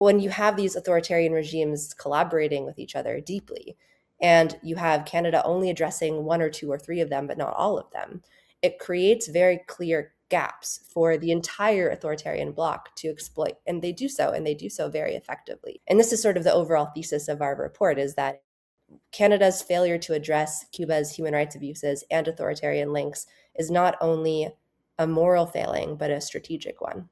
when you have these authoritarian regimes collaborating with each other deeply, and you have Canada only addressing one or two or three of them, but not all of them, it creates very clear gaps for the entire authoritarian bloc to exploit. And they do so, and they do so very effectively. And this is sort of the overall thesis of our report, is that Canada's failure to address Cuba's human rights abuses and authoritarian links is not only a moral failing, but a strategic one.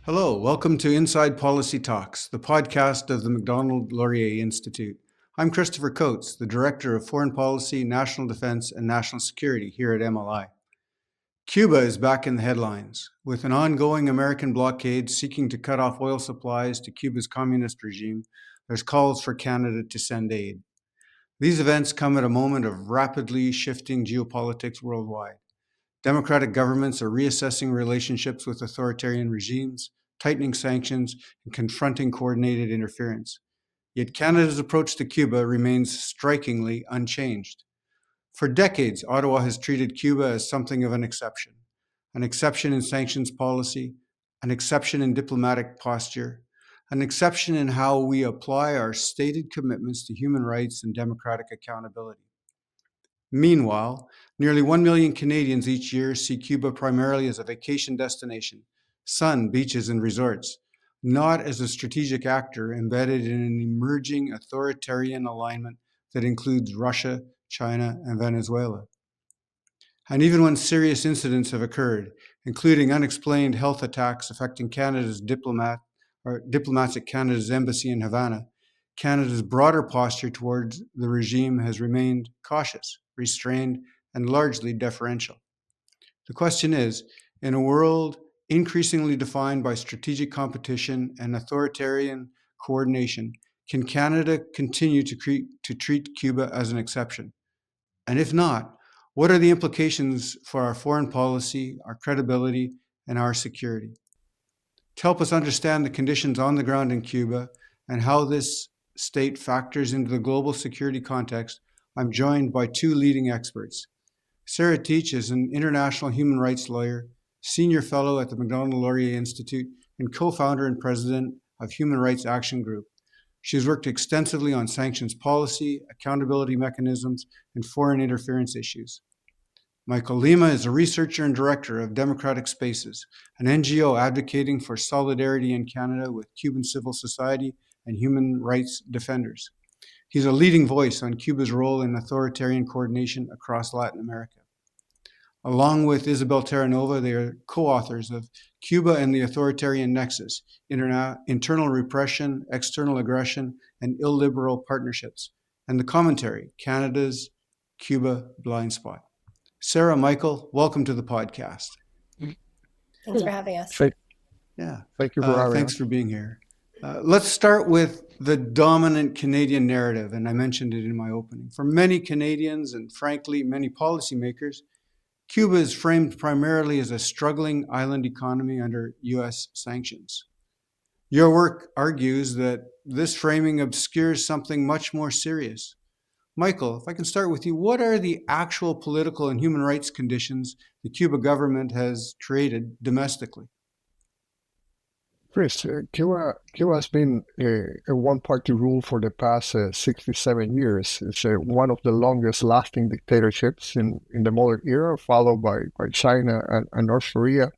Hello, welcome to Inside Policy Talks, the podcast of the Macdonald-Laurier Institute. I'm Christopher Coates, the Director of Foreign Policy, National Defense, and National Security here at MLI. Cuba is back in the headlines, with an ongoing American blockade seeking to cut off oil supplies to Cuba's communist regime. There's calls for Canada to send aid. These events come at a moment of rapidly shifting geopolitics worldwide. Democratic governments are reassessing relationships with authoritarian regimes, tightening sanctions, and confronting coordinated interference. Yet Canada's approach to Cuba remains strikingly unchanged. For decades, Ottawa has treated Cuba as something of an exception in sanctions policy, an exception in diplomatic posture, an exception in how we apply our stated commitments to human rights and democratic accountability. Meanwhile, nearly 1 million Canadians each year see Cuba primarily as a vacation destination, sun, beaches, and resorts, not as a strategic actor embedded in an emerging authoritarian alignment that includes Russia, China, and Venezuela. And even when serious incidents have occurred, including unexplained health attacks affecting Canada's diplomats at Canada's embassy in Havana, Canada's broader posture towards the regime has remained cautious, restrained, and largely deferential. The question is, in a world increasingly defined by strategic competition and authoritarian coordination, can Canada continue to treat Cuba as an exception? And if not, what are the implications for our foreign policy, our credibility, and our security? To help us understand the conditions on the ground in Cuba and how this state factors into the global security context, I'm joined by two leading experts. Sarah Teich is an international human rights lawyer, senior fellow at the Macdonald-Laurier Institute, and co-founder and president of Human Rights Action Group. She's worked extensively on sanctions policy, accountability mechanisms, and foreign interference issues. Michael Lima is a researcher and director of Democratic Spaces, an NGO advocating for solidarity in Canada with Cuban civil society and human rights defenders. He's a leading voice on Cuba's role in authoritarian coordination across Latin America. Along with Isabel Terranova, they are co-authors of Cuba and the Authoritarian Nexus, Internal Repression, External Aggression, and Illiberal Partnerships, and the commentary, Canada's Cuba Blind Spot. Sarah, Michael, welcome to the podcast. Thanks for having us. Thank you for having us. Thanks for being here. Let's start with the dominant Canadian narrative, and I mentioned it in my opening. For many Canadians, and frankly, many policymakers, Cuba is framed primarily as a struggling island economy under U.S. sanctions. Your work argues that this framing obscures something much more serious. Michael, if I can start with you, what are the actual political and human rights conditions the Cuba government has created domestically? Chris, Cuba has been a one-party rule for the past 67 years. It's one of the longest-lasting dictatorships in the modern era, followed by China and North Korea.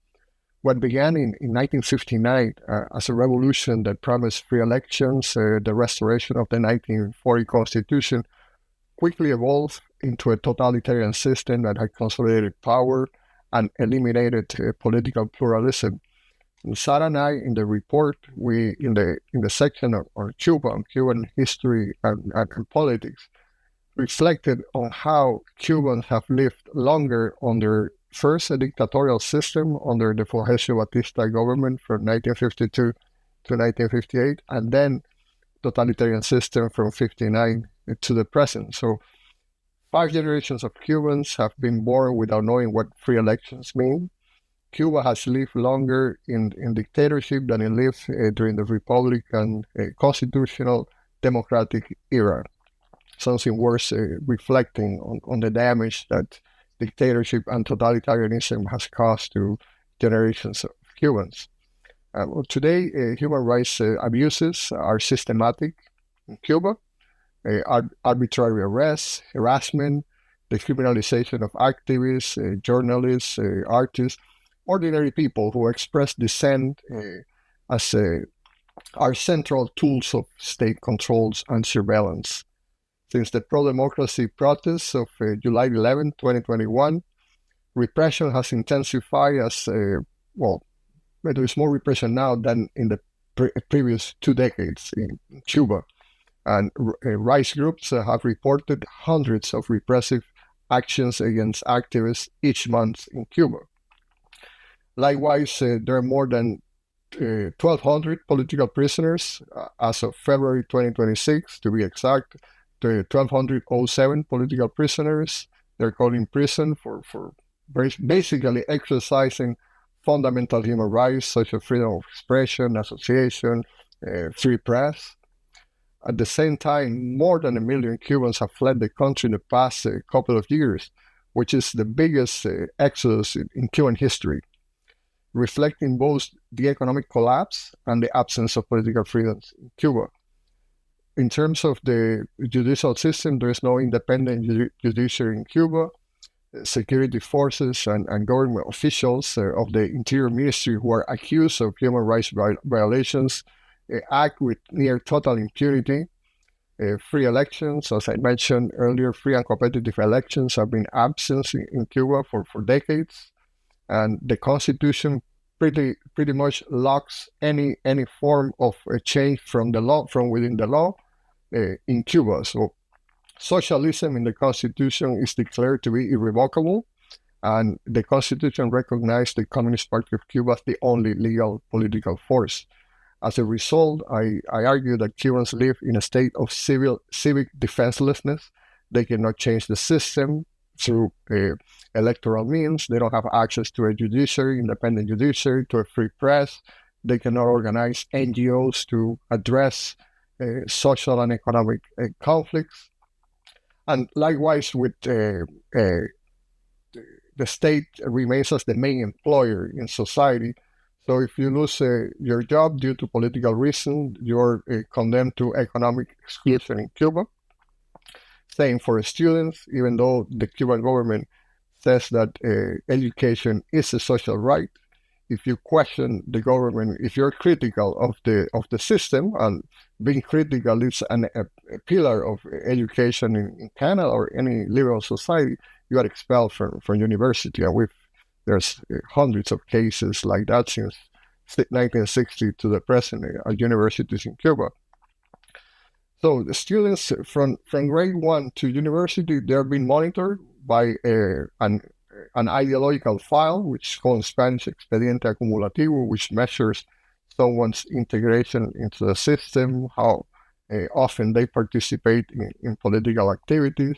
What began in 1959 as a revolution that promised free elections, the restoration of the 1940 Constitution, quickly evolved into a totalitarian system that had consolidated power and eliminated political pluralism. And Sarah and I, in the report, we in the section on Cuba, on Cuban history and politics, reflected on how Cubans have lived longer under first a dictatorial system under the Fulgencio Batista government from 1952 to 1958, and then totalitarian system from 59 to the present. So 5 generations of Cubans have been born without knowing what free elections mean. Cuba has lived longer in dictatorship than it lived during the Republican constitutional democratic era. Something worth reflecting on the damage that dictatorship and totalitarianism has caused to generations of Cubans. Well, today, human rights abuses are systematic in Cuba. Arbitrary arrests, harassment, the criminalization of activists, journalists, artists, ordinary people who express dissent as are central tools of state controls and surveillance. Since the pro-democracy protests of July 11, 2021, repression has intensified as, well, there is more repression now than in the previous 2 decades in Cuba. And rights groups have reported hundreds of repressive actions against activists each month in Cuba. Likewise, there are more than 1,200 political prisoners as of February 2026, to be exact. 1,207 political prisoners. They're caught in prison for basically exercising fundamental human rights such as freedom of expression, association, free press. At the same time, more than 1 million Cubans have fled the country in the past couple of years, which is the biggest exodus in Cuban history, reflecting both the economic collapse and the absence of political freedoms in Cuba. In terms of the judicial system, there is no independent judiciary in Cuba. Security forces and government officials of the Interior Ministry who are accused of human rights violations act with near total impunity. Free elections, as I mentioned earlier, free and competitive elections have been absent in Cuba for decades, and the Constitution pretty much locks any form of a change from within the law in Cuba. So socialism in the Constitution is declared to be irrevocable, and the Constitution recognized the Communist Party of Cuba as the only legal political force. As a result, I argue that Cubans live in a state of civic defenselessness. They cannot change the system through electoral means. They don't have access to a independent judiciary, to a free press. They cannot organize NGOs to address social and economic conflicts. And likewise, with the state remains as the main employer in society. So if you lose your job due to political reason, you're condemned to economic exclusion in Cuba. Same for students, even though the Cuban government says that education is a social right. If you question the government, if you're critical of the system, and being critical is a pillar of education in Canada or any liberal society, you are expelled from university. And there's hundreds of cases like that since 1960 to the present at universities in Cuba. So the students from grade 1 to university, they're being monitored by an ideological file, which is called in Spanish expediente acumulativo, which measures someone's integration into the system, how often they participate in political activities.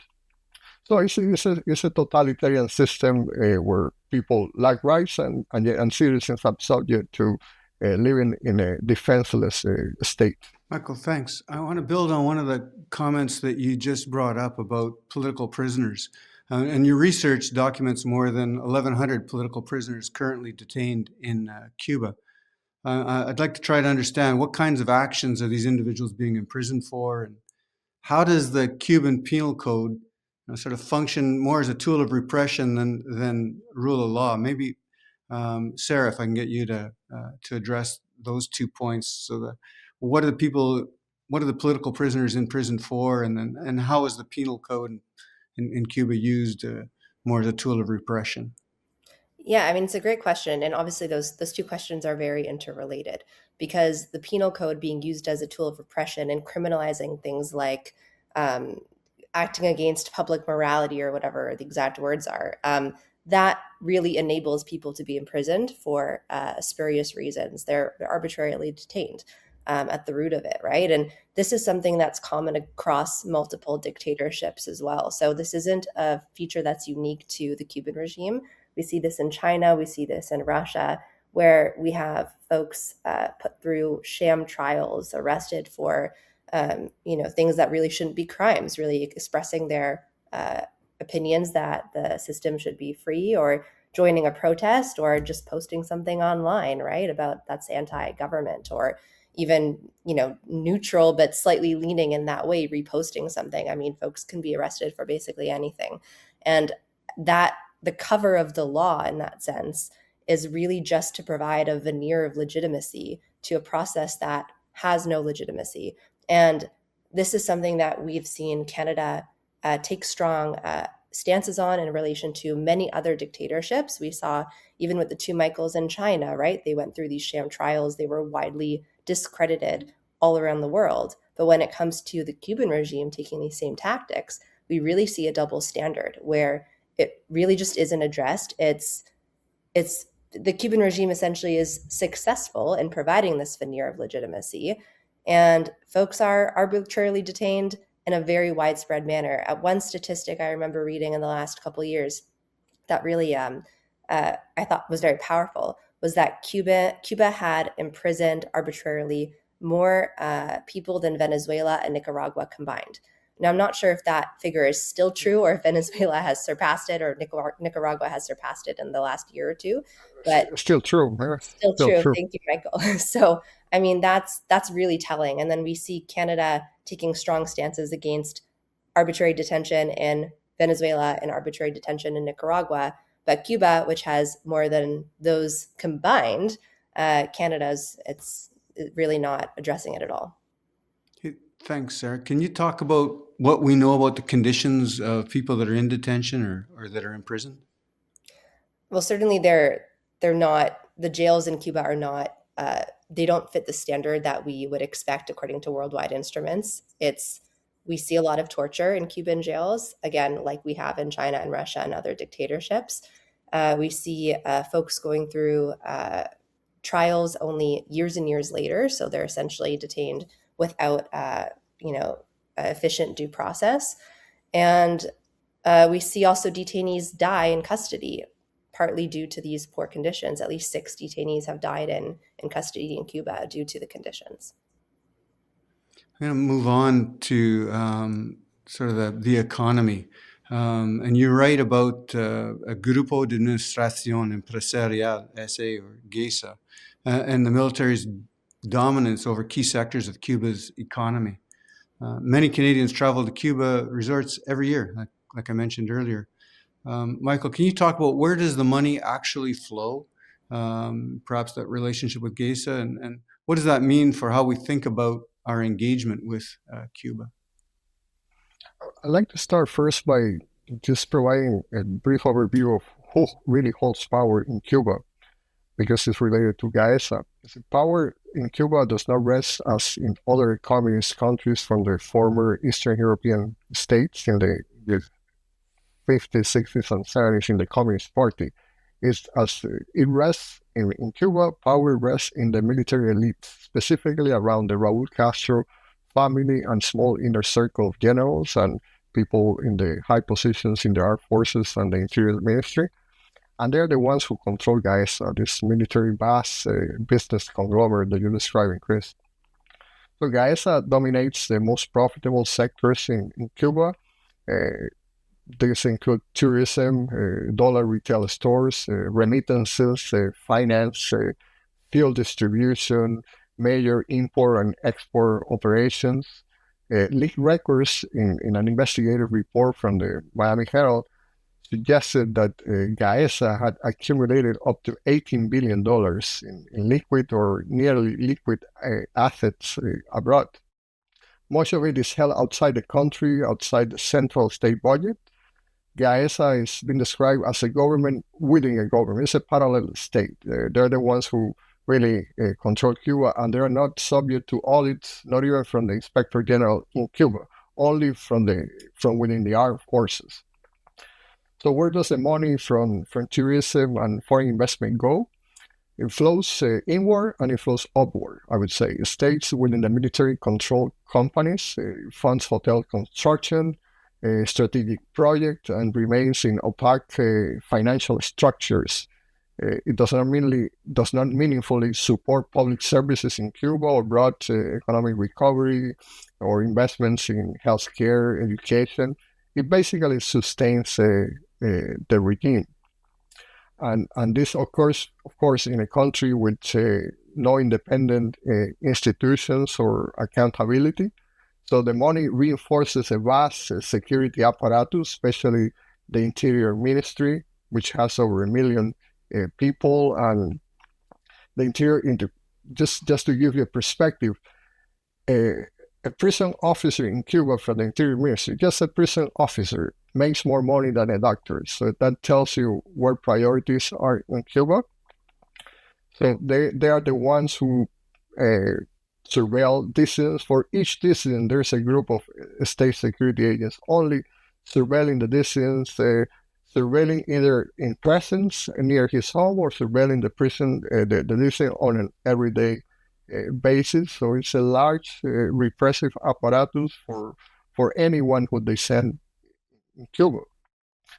So it's a totalitarian system where people lack rights and citizens are subject to living in a defenseless state. Michael, thanks. I want to build on one of the comments that you just brought up about political prisoners. And your research documents more than 1,100 political prisoners currently detained in Cuba. I'd like to try to understand what kinds of actions are these individuals being imprisoned for, and how does the Cuban Penal Code sort of function more as a tool of repression than rule of law? Maybe, Sarah, if I can get you to address those 2 points. So what are the political prisoners in prison for, and how is the penal code in Cuba used more as a tool of repression? Yeah, I mean, it's a great question. And obviously, those two questions are very interrelated, because the penal code being used as a tool of repression and criminalizing things like acting against public morality, or whatever the exact words are, that really enables people to be imprisoned for spurious reasons. They're arbitrarily detained at the root of it, right? And this is something that's common across multiple dictatorships as well. So this isn't a feature that's unique to the Cuban regime. We see this in China. We see this in Russia, where we have folks put through sham trials, arrested for things that really shouldn't be crimes, really expressing their opinions that the system should be free, or joining a protest, or just posting something online, right, about that's anti-government, or even neutral but slightly leaning in that way, reposting something. I mean, folks can be arrested for basically anything. And that the cover of the law in that sense is really just to provide a veneer of legitimacy to a process that has no legitimacy. And this is something that we've seen Canada take strong stances on in relation to many other dictatorships. We saw even with the two Michaels in China, right? They went through these sham trials. They were widely discredited all around the world. But when it comes to the Cuban regime taking these same tactics, we really see a double standard where it really just isn't addressed. It's the Cuban regime essentially is successful in providing this veneer of legitimacy, and folks are arbitrarily detained in a very widespread manner. At one statistic I remember reading in the last couple of years that really I thought was very powerful was that Cuba had imprisoned arbitrarily more people than Venezuela and Nicaragua combined. Now, I'm not sure if that figure is still true, or if Venezuela has surpassed it, or Nicaragua has surpassed it in the last year or two. But Still true. still true. Thank you, Michael. So, I mean, that's really telling. And then we see Canada taking strong stances against arbitrary detention in Venezuela and arbitrary detention in Nicaragua. But Cuba, which has more than those combined, Canada's it's really not addressing it at all. Thanks, Sarah. Can you talk about what we know about the conditions of people that are in detention or that are in prison? Well, certainly they're not, the jails in Cuba are not, they don't fit the standard that we would expect according to worldwide instruments. We see a lot of torture in Cuban jails, again, like we have in China and Russia and other dictatorships. We see folks going through trials only years and years later, so they're essentially detained without efficient due process. And we see also detainees die in custody, partly due to these poor conditions. At least 6 detainees have died in custody in Cuba due to the conditions. I'm going to move on to sort of the economy. And you write about a Grupo de Administración Empresarial, SA or GESA, and the military's dominance over key sectors of Cuba's economy. Many Canadians travel to Cuba resorts every year, like I mentioned earlier. Michael, can you talk about where does the money actually flow? Perhaps that relationship with GESA, and what does that mean for how we think about our engagement with Cuba? I'd like to start first by just providing a brief overview of who really holds power in Cuba, because it's related to GAESA. The power in Cuba does not rest as in other communist countries from the former Eastern European states in the 50s, 60s, and 70s in the Communist Party. It rests in Cuba, power rests in the military elite, specifically around the Raúl Castro family and small inner circle of generals and people in the high positions in the armed forces and the interior ministry. And they're the ones who control GAESA, this military vast business conglomerate that you're describing, Chris. So GAESA dominates the most profitable sectors in Cuba. These include tourism, dollar retail stores, remittances, finance, fuel distribution, major import and export operations. Leaked records in an investigative report from the Miami Herald suggested that GAESA had accumulated up to $18 billion in liquid or nearly liquid assets abroad. Much of it is held outside the country, outside the central state budget. GAESA has been described as a government within a government. It's a parallel state. They're the ones who really control Cuba, and they're not subject to audits, not even from the Inspector General in Cuba, only from within the armed forces. So where does the money from tourism and foreign investment go? It flows inward and it flows upward, I would say. It stays within the military controlled companies, funds hotel construction, strategic project and remains in opaque financial structures. It does not meaningfully support public services in Cuba or broad economic recovery or investments in healthcare, education. It basically sustains the regime. And this occurs, of course, in a country with no independent institutions or accountability. So the money reinforces a vast security apparatus, especially the Interior Ministry, which has over 1 million people. And the just to give you a perspective, a prison officer in Cuba for the Interior Ministry, just a prison officer, makes more money than a doctor. So that tells you where priorities are in Cuba. So they are the ones who surveil dissidents. For each dissident, there's a group of state security agents only surveilling the dissidents, surveilling either in presence near his home or surveilling the prison, the dissident on an everyday basis. So it's a large repressive apparatus for anyone who they send in Cuba.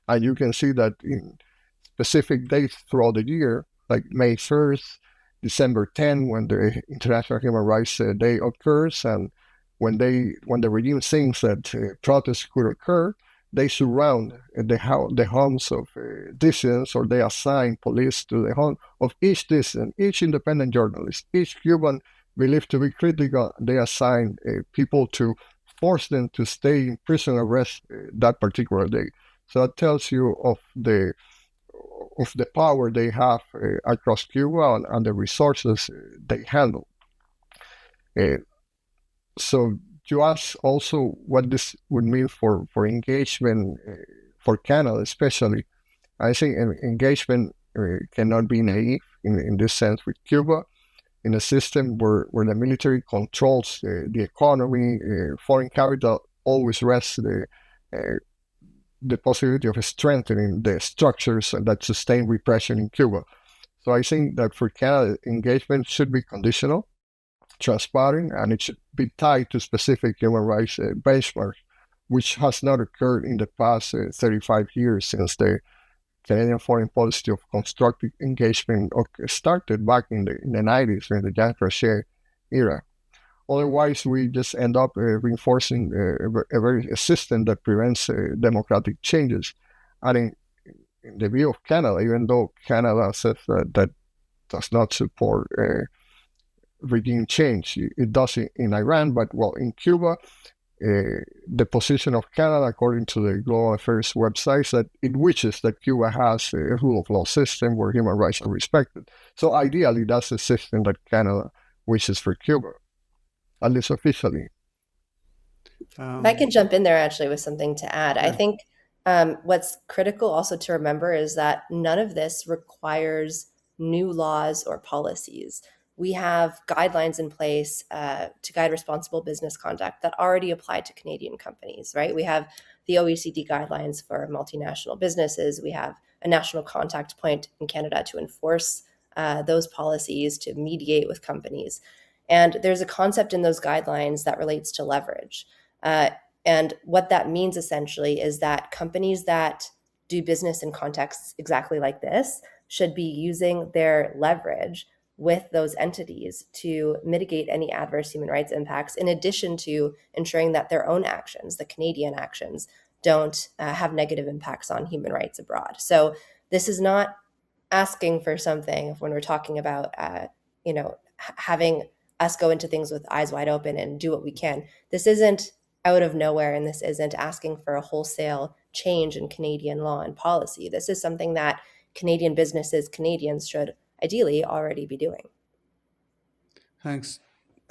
And you can see that in specific dates throughout the year, like May 1st, December 10, when the International Human Rights Day occurs, and when the regime thinks that protests could occur, they surround the homes of dissidents, or they assign police to the home of each dissident, each independent journalist, each Cuban believed to be critical. They assign people to force them to stay in prison arrest that particular day. So that tells you of the power they have across Cuba and the resources they handle. So you ask also what this would mean for engagement for Canada, especially. I think engagement cannot be naive in this sense with Cuba, in a system where the military controls the economy. Foreign capital always rests the possibility of strengthening the structures that sustain repression in Cuba. So I think that for Canada, engagement should be conditional, transparent, and it should be tied to specific human rights benchmarks, which has not occurred in the past 35 years since the Canadian foreign policy of constructive engagement started back in the 90s, in the Jean Trichet era. Otherwise, we just end up reinforcing a system that prevents democratic changes. And in the view of Canada, even though Canada says that does not support regime change, it does in Iran, but well, in Cuba, the position of Canada, according to the Global Affairs website, that it wishes that Cuba has a rule of law system where human rights are respected. So ideally, that's the system that Canada wishes for Cuba, at least officially. If I can jump in there actually with something to add, I think what's critical also to remember is that none of this requires new laws or policies. We have guidelines in place to guide responsible business conduct that already apply to Canadian companies, right? We have the OECD guidelines for multinational businesses. We have a national contact point in Canada to enforce those policies, to mediate with companies. And there's a concept in those guidelines that relates to leverage. And what that means essentially is that companies that do business in contexts exactly like this should be using their leverage with those entities to mitigate any adverse human rights impacts, in addition to ensuring that their own actions, the Canadian actions, don't have negative impacts on human rights abroad. So this is not asking for something when we're talking about, having us go into things with eyes wide open and do what we can. This isn't out of nowhere, and this isn't asking for a wholesale change in Canadian law and policy. This is something that Canadian businesses, Canadians should ideally already be doing. Thanks.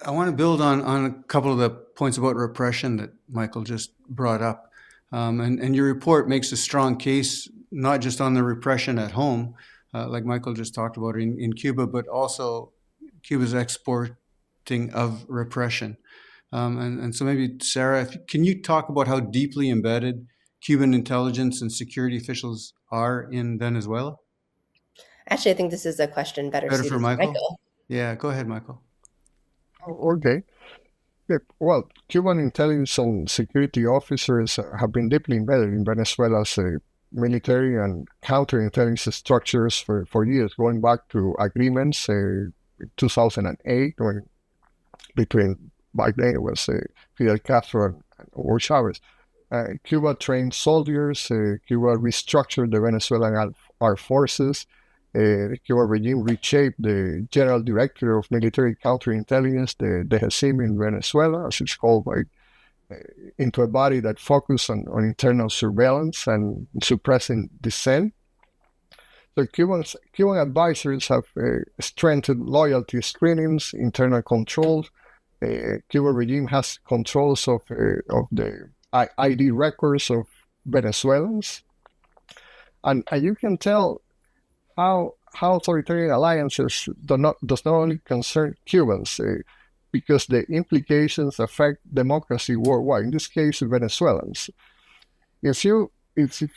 I want to build on a couple of the points about repression that Michael just brought up. And your report makes a strong case, not just on the repression at home, like Michael just talked about in Cuba, but also Cuba's exporting of repression. And so maybe, Sarah, can you talk about how deeply embedded Cuban intelligence and security officials are in Venezuela? Actually, I think this is a question better Better suited for to Michael? Michael. Yeah, go ahead, Michael. Okay. Well, Cuban intelligence and security officers have been deeply embedded in Venezuela's military and counterintelligence structures for years, going back to agreements in 2008 when between, back then it was Fidel Castro and Hugo Chavez. Cuba trained soldiers. Cuba restructured the Venezuelan armed forces. The Cuban regime reshaped the General Director of Military Counterintelligence, the DGCIM in Venezuela, as it's called, into a body that focused on internal surveillance and suppressing dissent. So Cuban advisors have strengthened loyalty screenings, internal controls. Cuban regime has controls of the ID records of Venezuelans, and you can tell how authoritarian alliances does not only concern Cubans, because the implications affect democracy worldwide. In this case, Venezuelans. If you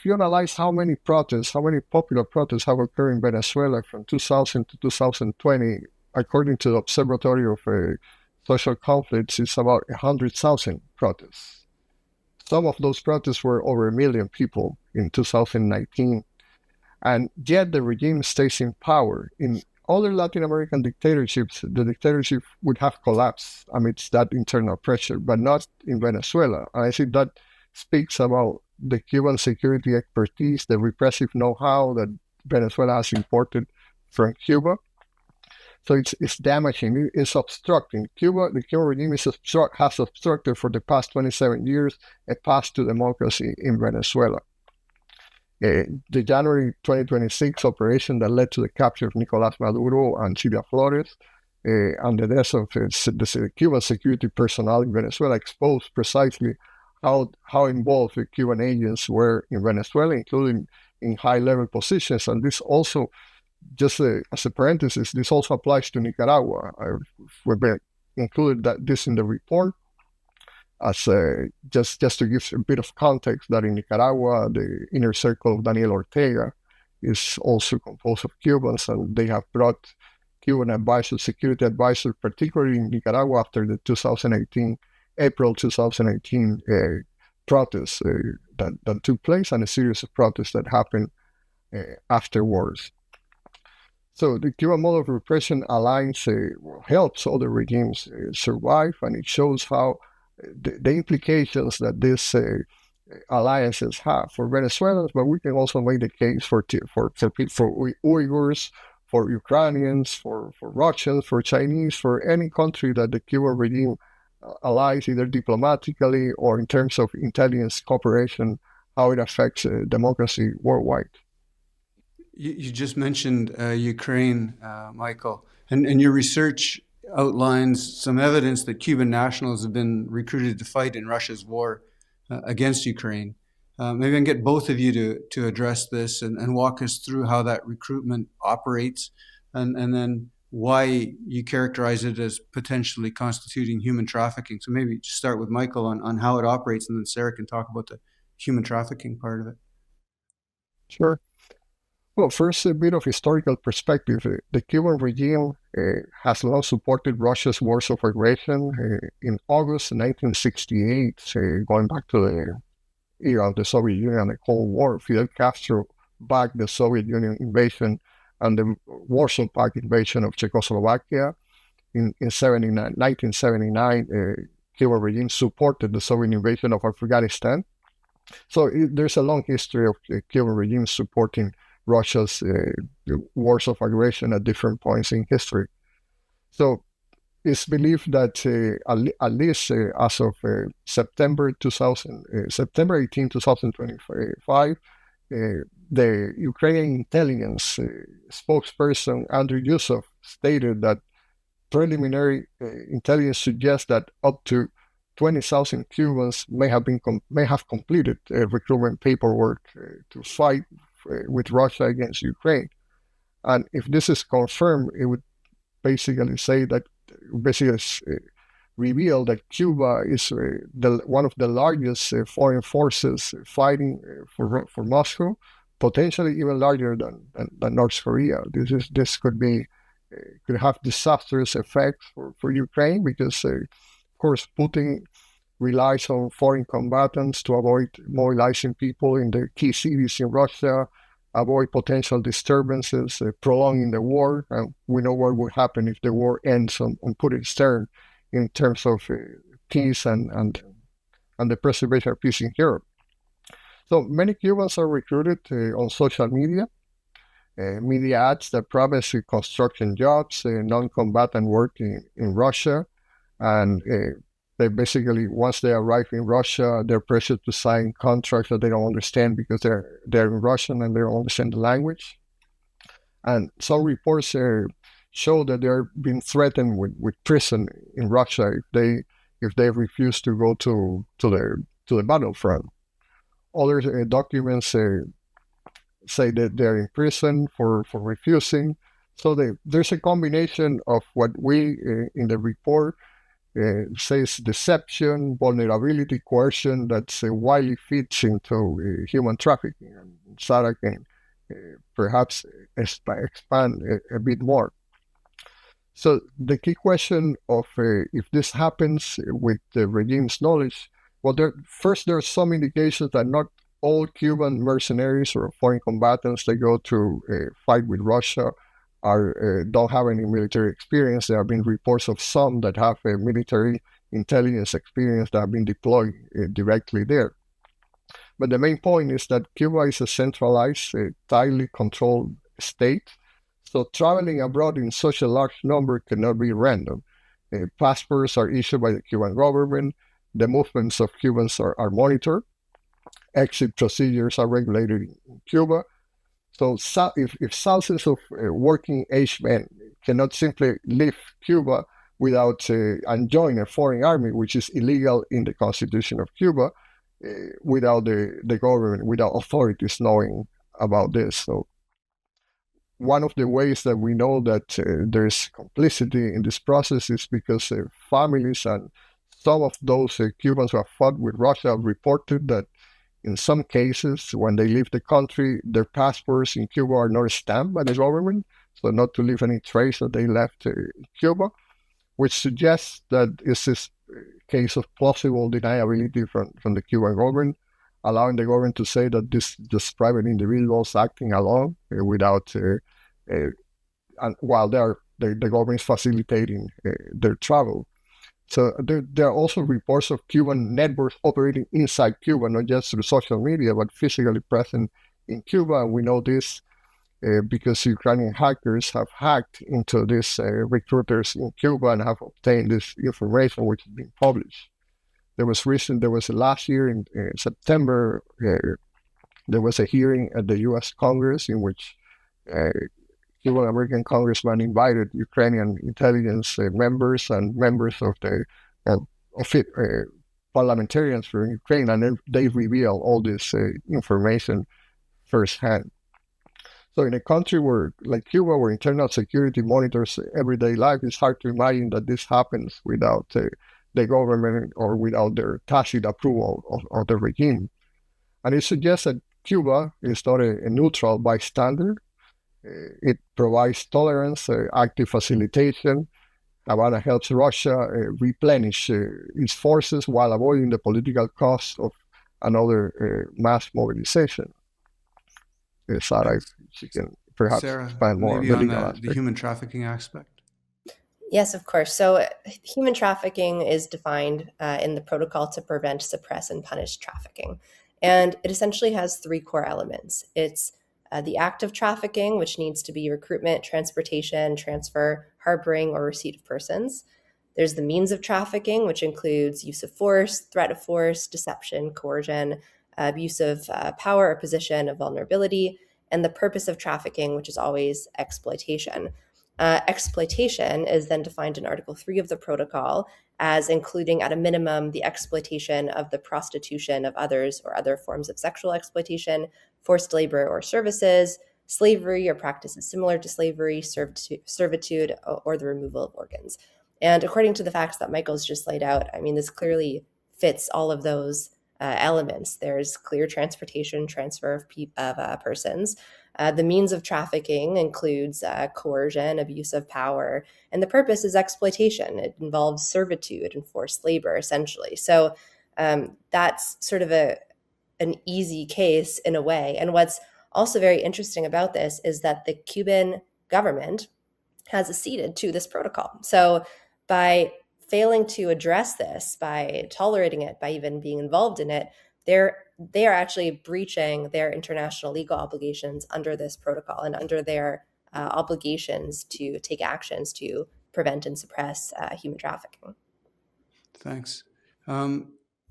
analyze how many popular protests have occurred in Venezuela from 2000 to 2020, according to the Observatory of Social Conflicts, it's about 100,000 protests. Some of those protests were over 1 million people in 2019. And yet the regime stays in power. In other Latin American dictatorships, the dictatorship would have collapsed amidst that internal pressure, but not in Venezuela. And I think that speaks about the Cuban security expertise, the repressive know-how that Venezuela has imported from Cuba. So it's damaging, it's obstructing. The Cuban regime has obstructed for the past 27 years a path to democracy in Venezuela. The January 2026 operation that led to the capture of Nicolás Maduro and Silvia Flores and the deaths of the Cuban security personnel in Venezuela exposed precisely how involved the Cuban agents were in Venezuela, including in high-level positions. And this also, just as a parenthesis, this also applies to Nicaragua. We've included this in the report. As just to give a bit of context, that in Nicaragua, the inner circle of Daniel Ortega is also composed of Cubans, and they have brought Cuban advisors, security advisors, particularly in Nicaragua after the April 2018 protests that took place, and a series of protests that happened afterwards. So the Cuban model of repression aligns, helps other regimes survive, and it shows how the implications that these alliances have for Venezuelans, but we can also make the case for Uyghurs, for Ukrainians, for Russians, for Chinese, for any country that the Cuban regime allies, either diplomatically or in terms of intelligence cooperation, how it affects democracy worldwide. You just mentioned Ukraine, Michael, and your research outlines some evidence that Cuban nationals have been recruited to fight in Russia's war against Ukraine. Maybe I can get both of you to address this and walk us through how that recruitment operates, and then why you characterize it as potentially constituting human trafficking. So maybe just start with Michael on how it operates, and then Sarah can talk about the human trafficking part of it. Sure. Well, first, a bit of historical perspective. The Cuban regime has long supported Russia's wars of aggression. In August 1968, going back to the era of the Soviet Union and the Cold War, Fidel Castro backed the Soviet Union invasion and the Warsaw Pact invasion of Czechoslovakia. In 1979, Cuban regime supported the Soviet invasion of Afghanistan. So there's a long history of the Cuban regime supporting Russia's wars of aggression at different points in history. So it's believed that at least as of September 18, 2025, the Ukrainian intelligence spokesperson Andriy Yusov stated that preliminary intelligence suggests that up to 20,000 Cubans may have completed recruitment paperwork to fight with Russia against Ukraine. And if this is confirmed, it would basically reveal that Cuba is one of the largest foreign forces fighting for Moscow, potentially even larger than North Korea. This could have disastrous effects for Ukraine, because of course, Putin relies on foreign combatants to avoid mobilizing people in the key cities in Russia, avoid potential disturbances, prolonging the war. And we know what would happen if the war ends on Putin's turn in terms of peace and the preservation of peace in Europe. So many Cubans are recruited on social media. Media ads that promise construction jobs, non-combatant work in Russia, and they basically, once they arrive in Russia, they're pressured to sign contracts that they don't understand because they're in Russian and they don't understand the language. And some reports show that they're being threatened with prison in Russia if they refuse to go to the battlefront. Other documents say that they're in prison for refusing. So there's a combination of what we in the report says deception, vulnerability, coercion that widely fits into human trafficking. And Sarah can perhaps expand a bit more. So the key question of if this happens with the regime's knowledge, well, there are some indications that not all Cuban mercenaries or foreign combatants that go to fight with Russia don't have any military experience. There have been reports of some that have a military intelligence experience that have been deployed directly there. But the main point is that Cuba is a centralized, tightly controlled state. So traveling abroad in such a large number cannot be random. Passports are issued by the Cuban government. The movements of Cubans are monitored. Exit procedures are regulated in Cuba. So if thousands of working age men cannot simply leave Cuba without and join a foreign army, which is illegal in the Constitution of Cuba, without the government, without authorities knowing about this. So one of the ways that we know that there's complicity in this process is because families and some of those Cubans who have fought with Russia have reported that in some cases, when they leave the country, their passports in Cuba are not stamped by the government, so not to leave any trace that they left in Cuba, which suggests that this is a case of plausible deniability from the Cuban government, allowing the government to say that this just private individuals acting alone without, while the government is facilitating their travel. So there are also reports of Cuban networks operating inside Cuba, not just through social media, but physically present in Cuba. And we know this because Ukrainian hackers have hacked into these recruiters in Cuba and have obtained this information, which has been published. There was last year in September, there was a hearing at the U.S. Congress in which Cuban American congressman invited Ukrainian intelligence members and members of the parliamentarians from Ukraine, and they reveal all this information firsthand. So in a country like Cuba, where internal security monitors everyday life, it's hard to imagine that this happens without the government or without their tacit approval of the regime. And it suggests that Cuba is not a neutral bystander. It provides tolerance, active facilitation. Havana helps Russia replenish its forces while avoiding the political cost of another mass mobilization. Sarah, she can perhaps expand more maybe on the human trafficking aspect. Yes, of course. So human trafficking is defined in the Protocol to Prevent, Suppress, and Punish Trafficking. And it essentially has three core elements. It's the act of trafficking, which needs to be recruitment, transportation, transfer, harboring, or receipt of persons. There's the means of trafficking, which includes use of force, threat of force, deception, coercion, abuse of power or position of vulnerability, and the purpose of trafficking, which is always exploitation. Exploitation is then defined in Article 3 of the Protocol as including at a minimum the exploitation of the prostitution of others or other forms of sexual exploitation, forced labor or services, slavery or practices similar to slavery, servitude, or the removal of organs. And according to the facts that Michael's just laid out, I mean, this clearly fits all of those elements. There's clear transportation, transfer of persons. The means of trafficking includes coercion, abuse of power, and the purpose is exploitation. It involves servitude and forced labor, essentially. So that's sort of an easy case in a way. And what's also very interesting about this is that the Cuban government has acceded to this protocol. So by failing to address this, by tolerating it, by even being involved in it, they are actually breaching their international legal obligations under this protocol and under their obligations to take actions to prevent and suppress human trafficking. Thanks.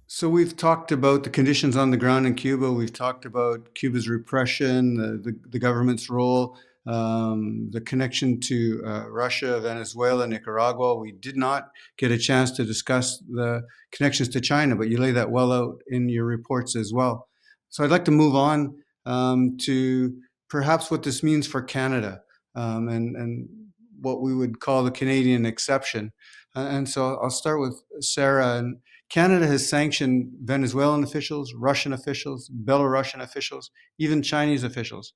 So we've talked about the conditions on the ground in Cuba. We've talked about Cuba's repression, the government's role, the connection to Russia, Venezuela, Nicaragua. We did not get a chance to discuss the connections to China, but you lay that well out in your reports as well. So I'd like to move on to perhaps what this means for Canada and what we would call the Canadian exception. And so I'll start with Sarah. And Canada has sanctioned Venezuelan officials, Russian officials, Belarusian officials, even Chinese officials,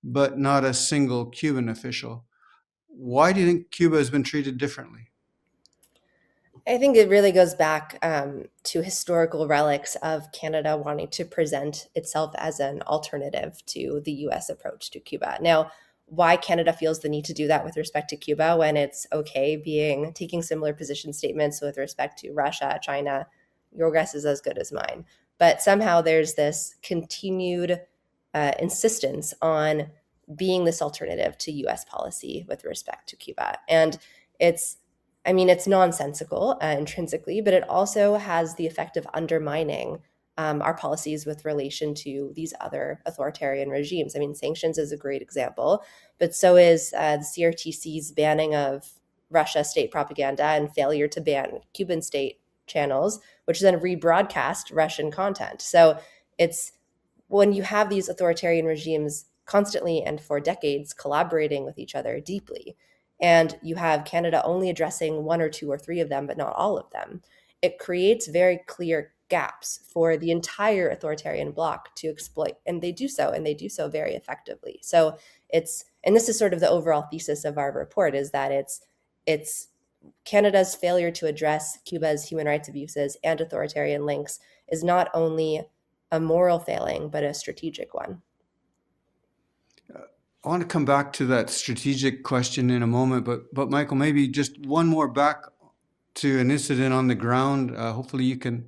but not a single Cuban official. Why do you think Cuba has been treated differently? I think it really goes back to historical relics of Canada wanting to present itself as an alternative to the US approach to Cuba. Now, why Canada feels the need to do that with respect to Cuba when it's okay taking similar position statements with respect to Russia, China, your guess is as good as mine. But somehow there's this continued insistence on being this alternative to US policy with respect to Cuba. And it's nonsensical intrinsically, but it also has the effect of undermining our policies with relation to these other authoritarian regimes. Sanctions is a great example, but so is the CRTC's banning of Russia state propaganda and failure to ban Cuban state channels, which then rebroadcast Russian content. So it's when you have these authoritarian regimes constantly and for decades collaborating with each other deeply, and you have Canada only addressing one or two or three of them, but not all of them, it creates very clear gaps for the entire authoritarian bloc to exploit. And they do so very effectively. So and this is sort of the overall thesis of our report, is that it's Canada's failure to address Cuba's human rights abuses and authoritarian links is not only a moral failing, but a strategic one. I want to come back to that strategic question in a moment, but Michael, maybe just one more back to an incident on the ground. Hopefully you can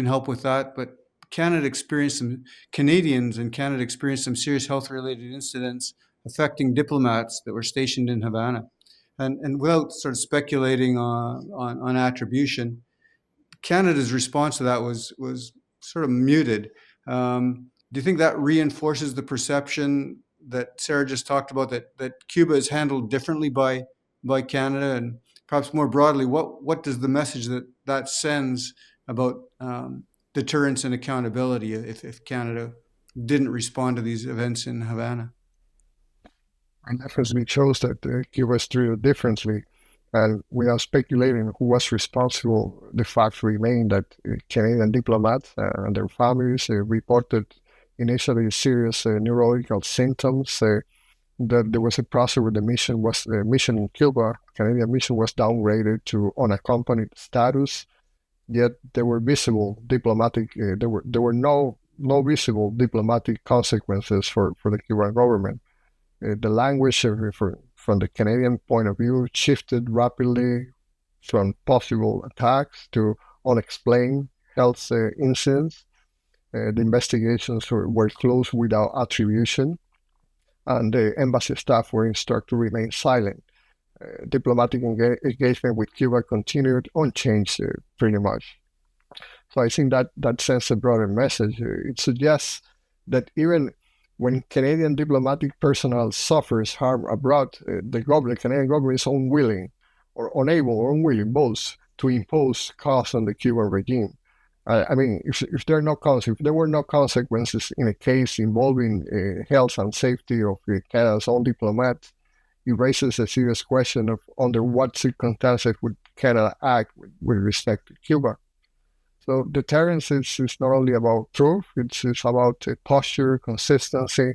help with that. But Canadians in Canada experienced some serious health-related incidents affecting diplomats that were stationed in Havana. And without sort of speculating on attribution, Canada's response to that was sort of muted. Do you think that reinforces the perception that Sarah just talked about, that Cuba is handled differently by Canada? And perhaps more broadly, what does the message that sends about deterrence and accountability if Canada didn't respond to these events in Havana? And definitely shows that Cuba is treated differently. And without speculating who was responsible, the fact remained that Canadian diplomats and their families reported initially serious neurological symptoms. That there was a process where the mission in Cuba, Canadian mission, was downgraded to unaccompanied status. Yet there were visible diplomatic. There were no visible diplomatic consequences for the Cuban government. The language from the Canadian point of view shifted rapidly from possible attacks to unexplained health incidents. The investigations were closed without attribution, and the embassy staff were instructed to remain silent. Diplomatic engagement with Cuba continued unchanged pretty much. So I think that sends a broader message. It suggests that even when Canadian diplomatic personnel suffers harm abroad, the Canadian government is unwilling or unable or unwilling both to impose costs on the Cuban regime. If there were no consequences in a case involving health and safety of Canada's own diplomats, it raises a serious question of under what circumstances would Canada act with respect to Cuba. So deterrence is not only about truth, it's about posture, consistency,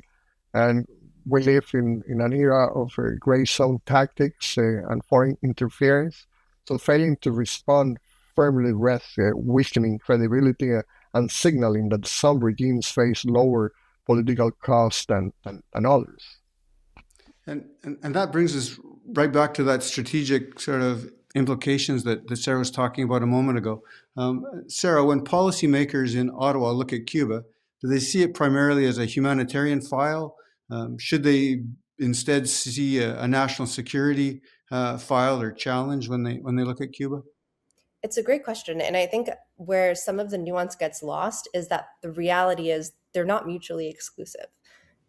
and we live in an era of gray zone tactics and foreign interference. So failing to respond firmly risks weakening credibility and signaling that some regimes face lower political costs than others. And that brings us right back to that strategic sort of implications that Sarah was talking about a moment ago. Sarah, when policymakers in Ottawa look at Cuba, do they see it primarily as a humanitarian file? Should they instead see a national security file or challenge when they look at Cuba? It's a great question. And I think where some of the nuance gets lost is that the reality is they're not mutually exclusive.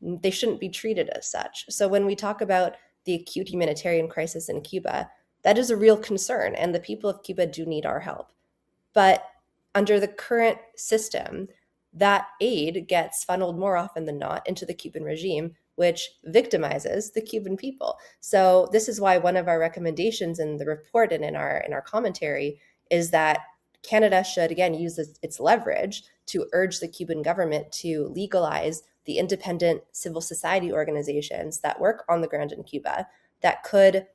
They shouldn't be treated as such. So when we talk about the acute humanitarian crisis in Cuba, that is a real concern, and the people of Cuba do need our help. But under the current system, that aid gets funneled more often than not into the Cuban regime, which victimizes the Cuban people. So this is why one of our recommendations in the report and in our commentary is that Canada should, again, use its leverage to urge the Cuban government to legalize the independent civil society organizations that work on the ground in Cuba that could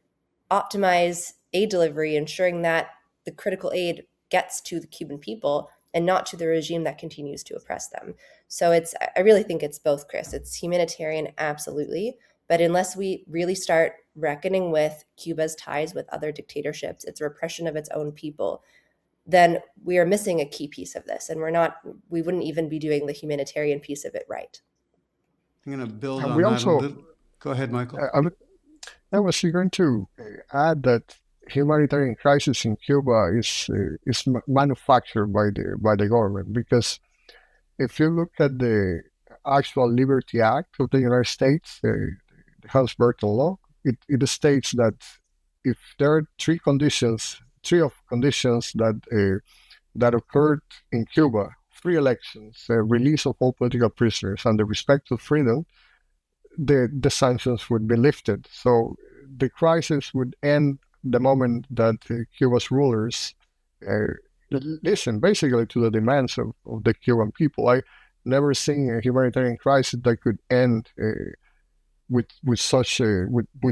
optimize aid delivery, ensuring that the critical aid gets to the Cuban people and not to the regime that continues to oppress them. So I really think it's both, Chris. It's humanitarian, absolutely. But unless we really start reckoning with Cuba's ties with other dictatorships, its repression of its own people, then we are missing a key piece of this. And we wouldn't even be doing the humanitarian piece of it right. I'm going to build And on we that a also, little. Go ahead, Michael. I was going to add that humanitarian crisis in Cuba is manufactured by the government, because if you look at the actual Liberty Act of the United States, the House-Burton law, it states that if there are three of conditions that occurred in Cuba: free elections, release of all political prisoners, and the respect of freedom, the sanctions would be lifted. So the crisis would end the moment that Cuba's rulers listen basically to the demands of the Cuban people. I never seen a humanitarian crisis that could end with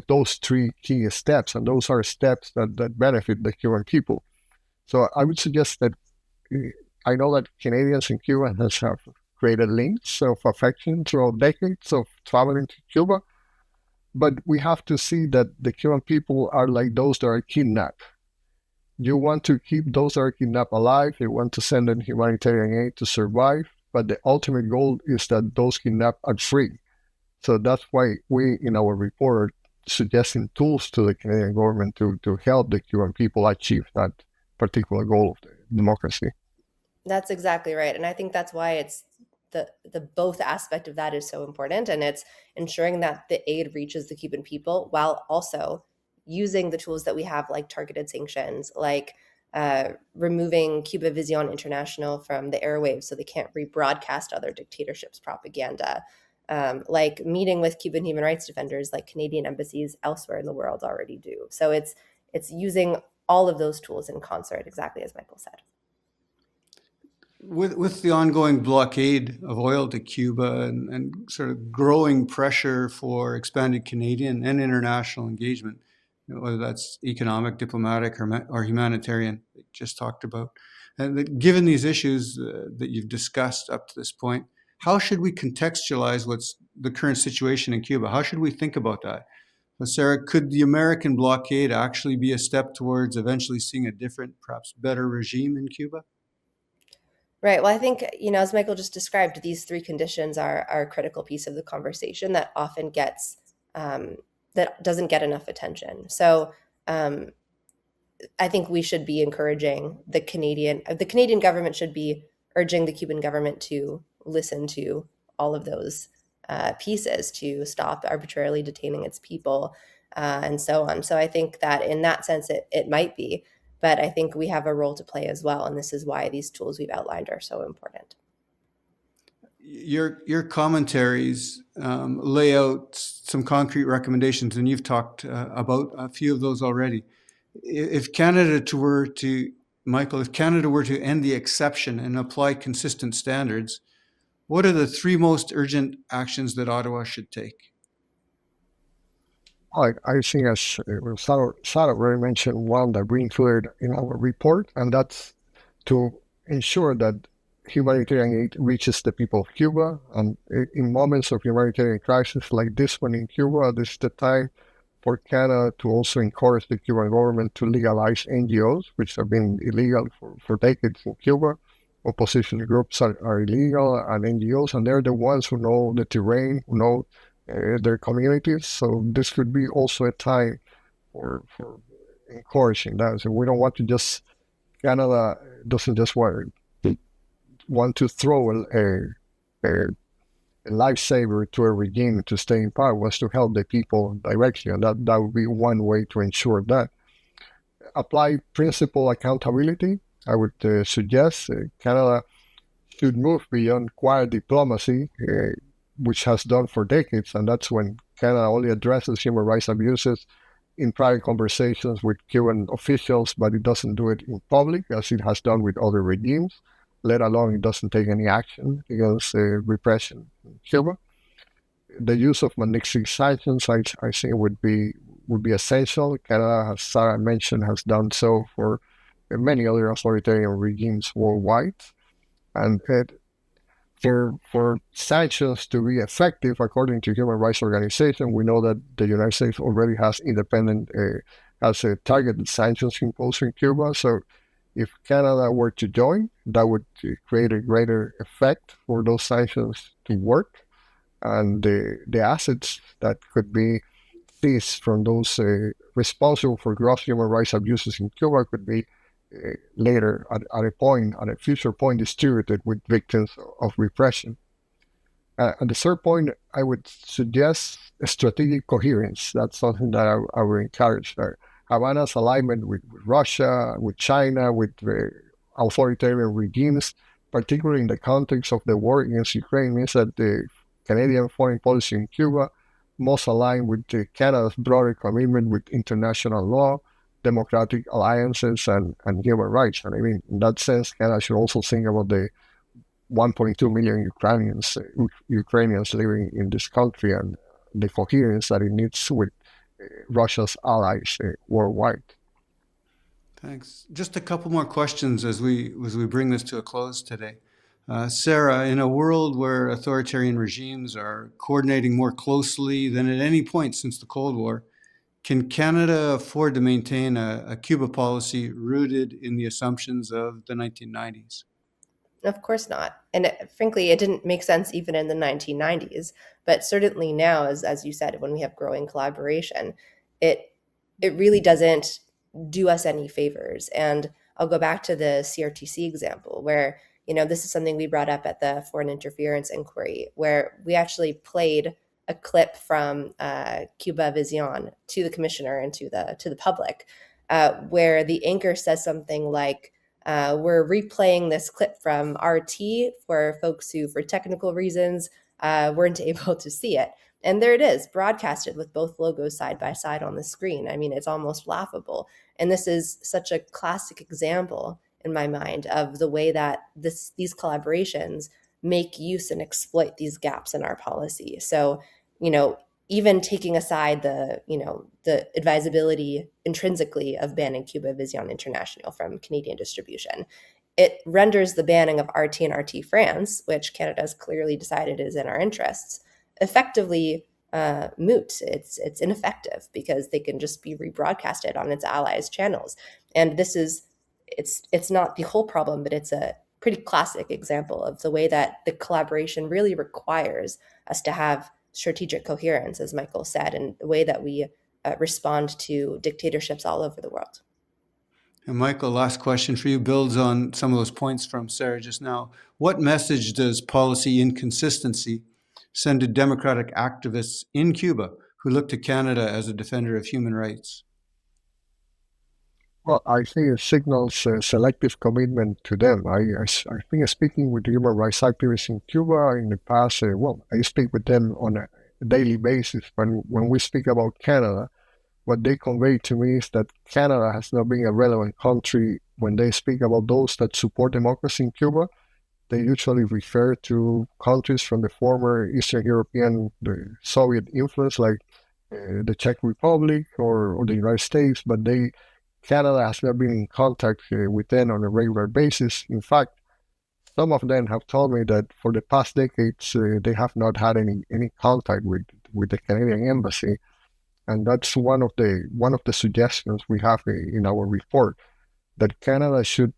those three key steps, and those are steps that benefit the Cuban people. So I would suggest that I know that Canadians in Cuba have created links of affection throughout decades of traveling to Cuba, but we have to see that the Cuban people are like those that are kidnapped. You want to keep those that are kidnapped alive, you want to send them humanitarian aid to survive, but the ultimate goal is that those kidnapped are free. So that's why we, in our report, are suggesting tools to the Canadian government to help the Cuban people achieve that particular goal of the democracy. That's exactly right. And I think that's why it's the both aspect of that is so important. And it's ensuring that the aid reaches the Cuban people while also using the tools that we have, like targeted sanctions, like removing Cuba Vision International from the airwaves so they can't rebroadcast other dictatorships' propaganda, like meeting with Cuban human rights defenders like Canadian embassies elsewhere in the world already do. So it's using all of those tools in concert, exactly as Michael said. With the ongoing blockade of oil to Cuba and sort of growing pressure for expanded Canadian and international engagement, whether that's economic, diplomatic, or humanitarian, just talked about, and that given these issues that you've discussed up to this point, how should we contextualize what's the current situation in Cuba? How should we think about that? Sarah, could the American blockade actually be a step towards eventually seeing a different, perhaps better regime in Cuba? Right. Well, I think, as Michael just described, these three conditions are a critical piece of the conversation that often gets, that doesn't get enough attention. So I think we should be encouraging the Canadian government should be urging the Cuban government to listen to all of those pieces, to stop arbitrarily detaining its people and so on. So I think that in that sense, it might be. But I think we have a role to play as well. And this is why these tools we've outlined are so important. Your commentaries lay out some concrete recommendations, and you've talked about a few of those already. If Canada were to, Michael, if Canada were to end the exception and apply consistent standards, what are the three most urgent actions that Ottawa should take? I think, as Sarah already mentioned, one that we included in our report, and that's to ensure that humanitarian aid reaches the people of Cuba. And in moments of humanitarian crisis like this one in Cuba, this is the time for Canada to also encourage the Cuban government to legalize NGOs, which have been illegal for decades in Cuba. Opposition groups are illegal, and NGOs, and they're the ones who know the terrain, who know their communities. So this could be also a time for encouraging that. So we don't want to just, Canada doesn't just want to throw a lifesaver to a regime to stay in power, was to help the people directly, and that would be one way to ensure that. Apply principal accountability. I would suggest Canada should move beyond quiet diplomacy, which has done for decades, and that's when Canada only addresses human rights abuses in private conversations with Cuban officials, but it doesn't do it in public, as it has done with other regimes, let alone it doesn't take any action against repression in Cuba. The use of Magnitsky sanctions, I think, would be essential. Canada, as Sarah mentioned, has done so for many other authoritarian regimes worldwide. And for sanctions to be effective, according to human rights organization, we know that the United States already has targeted sanctions imposed in Cuba. So if Canada were to join, that would create a greater effect for those sanctions to work. And the assets that could be seized from those responsible for gross human rights abuses in Cuba could be later at a future point distributed with victims of repression. And the third point, I would suggest strategic coherence. That's something that I would encourage. Havana's alignment with Russia, with China, with authoritarian regimes, particularly in the context of the war against Ukraine, means that the Canadian foreign policy in Cuba must align with Canada's broader commitment with international law, democratic alliances, and human rights. And I mean, in that sense, Canada should also think about the 1.2 million Ukrainians living in this country and the coherence that it needs with Russia's allies worldwide. Thanks. Just a couple more questions as we bring this to a close today. Sarah, in a world where authoritarian regimes are coordinating more closely than at any point since the Cold War, can Canada afford to maintain a Cuba policy rooted in the assumptions of the 1990s? Of course not. And frankly, it didn't make sense even in the 1990s. But certainly now, as you said, when we have growing collaboration, it really doesn't do us any favors. And I'll go back to the CRTC example, where this is something we brought up at the Foreign Interference Inquiry, where we actually played a clip from Cuba Vision to the commissioner and to the public, where the anchor says something like, we're replaying this clip from RT for folks who, for technical reasons, weren't able to see it. And there it is, broadcasted with both logos side by side on the screen. I mean, it's almost laughable. And this is such a classic example in my mind of the way that these collaborations make use and exploit these gaps in our policy. So, even taking aside the advisability intrinsically of banning Cuba Vision International from Canadian distribution, it renders the banning of RT and RT France, which Canada has clearly decided is in our interests, effectively moot. It's ineffective because they can just be rebroadcasted on its allies' channels. And it's not the whole problem, but it's a pretty classic example of the way that the collaboration really requires us to have strategic coherence, as Michael said, and the way that we respond to dictatorships all over the world. And Michael, last question for you, builds on some of those points from Sarah just now. What message does policy inconsistency send to democratic activists in Cuba who look to Canada as a defender of human rights? Well, I think it signals selective commitment to them. I think speaking with human rights activists in Cuba in the past, I speak with them on a daily basis. But when we speak about Canada, what they convey to me is that Canada has not been a relevant country. When they speak about those that support democracy in Cuba, they usually refer to countries from the former Eastern European, the Soviet influence, like the Czech Republic or the United States, but Canada has not been in contact with them on a regular basis. In fact, some of them have told me that for the past decades they have not had any contact with the Canadian embassy, and that's one of the suggestions we have in our report, that Canada should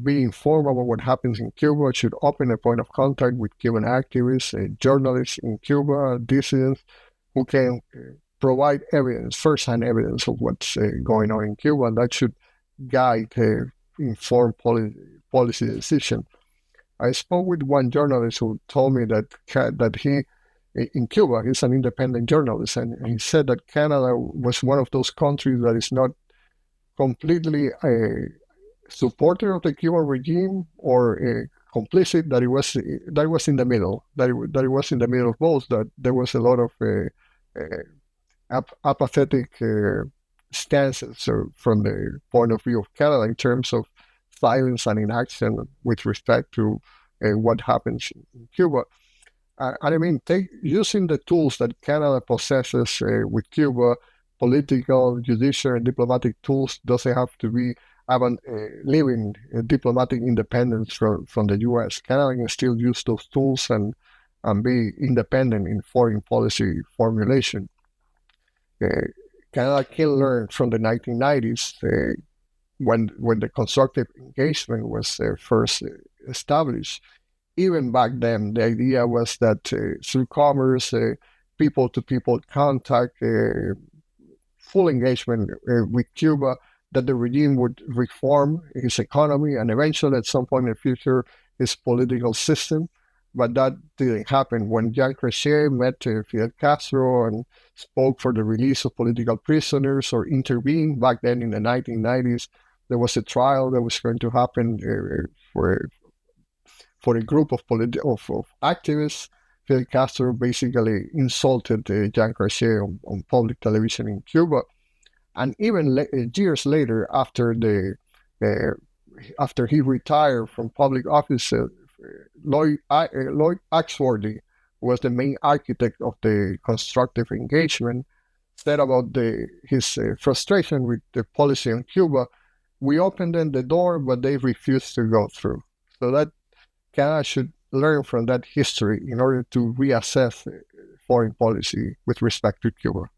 be informed about what happens in Cuba, should open a point of contact with Cuban activists, journalists in Cuba, dissidents who can provide evidence, first-hand evidence of what's going on in Cuba, and that should guide informed policy decision. I spoke with one journalist who told me that he, in Cuba, he's an independent journalist, and he said that Canada was one of those countries that is not completely a supporter of the Cuban regime or complicit, that it was in the middle, that it was in the middle of both, that there was a lot of apathetic stances from the point of view of Canada in terms of silence and inaction with respect to what happens in Cuba. And I mean, using the tools that Canada possesses with Cuba, political, judicial, and diplomatic tools, doesn't have to be living diplomatic independence from the U.S. Canada can still use those tools and be independent in foreign policy formulation. Canada can learn from the 1990s when the constructive engagement was first established. Even back then, the idea was that through commerce, people-to-people contact, full engagement with Cuba, that the regime would reform its economy and eventually, at some point in the future, its political system. But that didn't happen. When Jean Chrétien met Fidel Castro and spoke for the release of political prisoners or intervened back then in the 1990s, there was a trial that was going to happen for a group of activists. Fidel Castro basically insulted Jean Chrétien on public television in Cuba. And even years later, after he retired from public office, Lloyd Axworthy, who was the main architect of the constructive engagement, said about his frustration with the policy in Cuba, "We opened them the door, but they refused to go through." So that Canada should learn from that history in order to reassess foreign policy with respect to Cuba.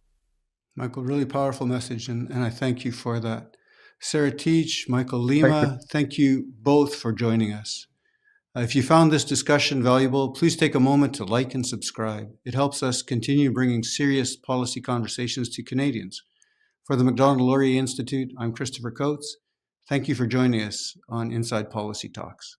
Michael, really powerful message, and I thank you for that. Sarah Teich, Michael Thank you. Lima, thank you both for joining us. If you found this discussion valuable, please take a moment to like and subscribe. It helps us continue bringing serious policy conversations to Canadians. For the Macdonald-Laurier Institute, I'm Christopher Coates. Thank you for joining us on Inside Policy Talks.